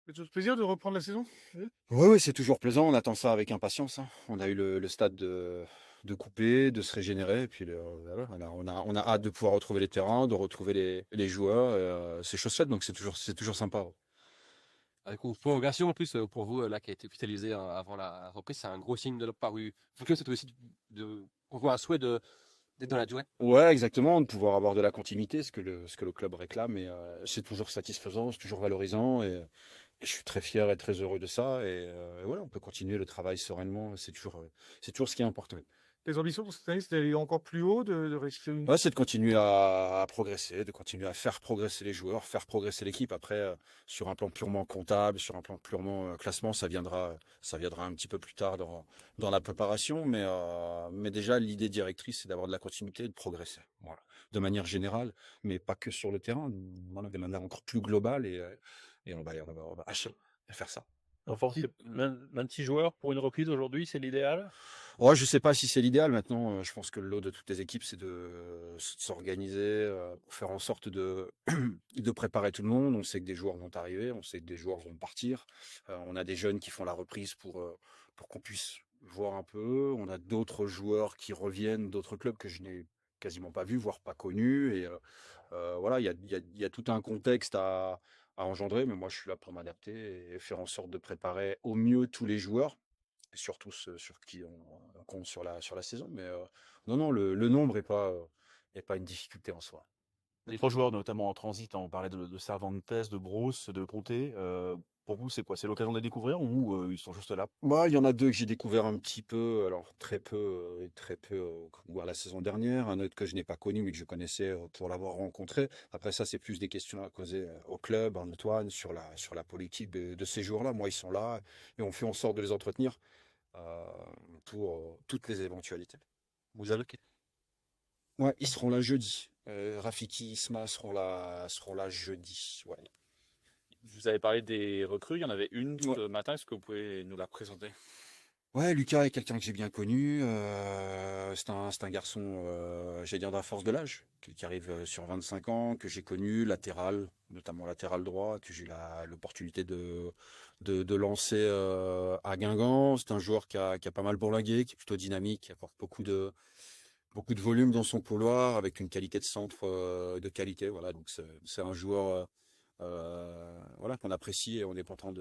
fait toujours plaisir de reprendre la saison? Oui, oui, c'est toujours plaisant, on attend ça avec impatience, hein. On a eu le stade de couper, de se régénérer et puis voilà, on a hâte de pouvoir retrouver les terrains, de retrouver les joueurs et c'est chose faite donc c'est toujours sympa, ouais. Avec une prolongation en plus pour vous là qui a été officialisée avant la reprise, c'est un gros signe de leur part. Donc là, c'est aussi on voit un souhait d'être dans la durée. Ouais, exactement, de pouvoir avoir de la continuité, ce que le club réclame c'est toujours satisfaisant, c'est toujours valorisant et je suis très fier et très heureux de ça et voilà, on peut continuer le travail sereinement, c'est toujours ce qui est important. Les ambitions pour cette année, c'est d'aller encore plus haut, de rester une. Ouais, c'est de continuer à progresser, de continuer à faire progresser les joueurs, faire progresser l'équipe. Après, sur un plan purement comptable, sur un plan purement classement, ça viendra un petit peu plus tard dans la préparation. Mais déjà, l'idée directrice, c'est d'avoir de la continuité et de progresser. Voilà. De manière générale, mais pas que sur le terrain, voilà, de manière encore plus globale et on va faire ça. Renforcer 26 joueurs pour une reprise aujourd'hui, c'est l'idéal? Ouais, je sais pas si c'est l'idéal maintenant. Je pense que le lot de toutes les équipes, c'est de s'organiser, pour faire en sorte de de préparer tout le monde. On sait que des joueurs vont arriver, on sait que des joueurs vont partir. On a des jeunes qui font la reprise pour qu'on puisse voir un peu. On a d'autres joueurs qui reviennent d'autres clubs que je n'ai quasiment pas vus, voire pas connus voilà, il y a tout un contexte à engendrer, mais moi je suis là pour m'adapter et faire en sorte de préparer au mieux tous les joueurs et surtout ceux sur qui on compte sur la saison. Non, non, le nombre est pas une difficulté en soi. Les 3 joueurs, notamment en transit, hein, on parlait de Cervantes, de Bros, de Conté. Pour vous, c'est quoi? C'est l'occasion de les découvrir ou ils sont juste là? Moi, il y en a deux que j'ai découvert un petit peu, alors très peu la saison dernière, un autre que je n'ai pas connu mais que je connaissais pour l'avoir rencontré. Après ça, c'est plus des questions à causer au club, en Antoine, sur la politique de ces joueurs-là. Moi, ils sont là et on fait en sorte de les entretenir euh, pour toutes les éventualités. Vous avez Ouais, ils seront là jeudi. Rafiki, Isma seront là jeudi. Ouais. Vous avez parlé des recrues, il y en avait une Ouais. ce matin, est-ce que vous pouvez nous la présenter? Ouais, Lucas est quelqu'un que j'ai bien connu. C'est un garçon, j'allais dire de la force de l'âge, qui arrive sur 25 ans, que j'ai connu, latéral, notamment latéral droit, que j'ai eu l'opportunité de lancer à Guingamp. C'est un joueur qui a pas mal bourlingué, qui est plutôt dynamique, qui apporte beaucoup de volume dans son couloir, avec une qualité de centre de qualité. Voilà, donc c'est un joueur voilà, qu'on apprécie et on est content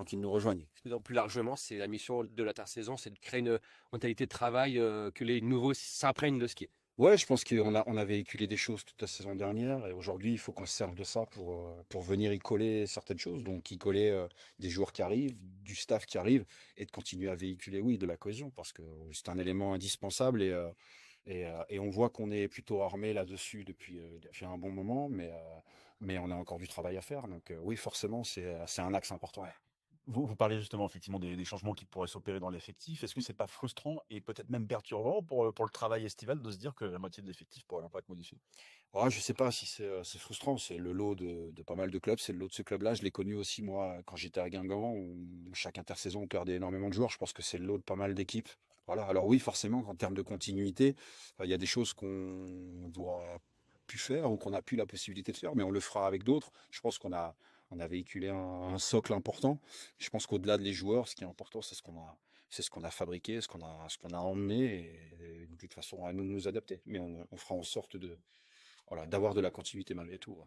qu'il nous rejoigne. Donc, plus largement, c'est la mission de l'intersaison, c'est de créer une mentalité de travail que les nouveaux s'imprègnent de skier. Ouais, je pense qu'on a véhiculé des choses toute la saison dernière et aujourd'hui, il faut qu'on se serve de ça pour venir y coller certaines choses. Donc, y coller des joueurs qui arrivent, du staff qui arrive et de continuer à véhiculer, oui, de la cohésion parce que c'est un élément indispensable et on voit qu'on est plutôt armé là-dessus depuis un bon moment, mais on a encore du travail à faire. Donc, oui, forcément, c'est un axe important. Ouais. Vous parlez justement effectivement des changements qui pourraient s'opérer dans l'effectif. Est-ce que c'est pas frustrant et peut-être même perturbant pour le travail estival de se dire que la moitié de l'effectif pourrait pas être modifié? Ouais, je sais pas si c'est frustrant, c'est le lot de pas mal de clubs, c'est le lot de ce club-là. Je l'ai connu aussi, moi, quand j'étais à Guingamp, où chaque intersaison, on perdait énormément de joueurs. Je pense que c'est le lot de pas mal d'équipes. Voilà. Alors oui, forcément, en termes de continuité, il y a des choses qu'on doit plus faire ou qu'on a plus la possibilité de faire, mais on le fera avec d'autres. Je pense qu'on a véhiculé un socle important. Je pense qu'au-delà des joueurs, ce qui est important, c'est ce qu'on a fabriqué, ce qu'on a emmené, et de toute façon, à nous de nous adapter. Mais on fera en sorte voilà, d'avoir de la continuité malgré tout. Ouais.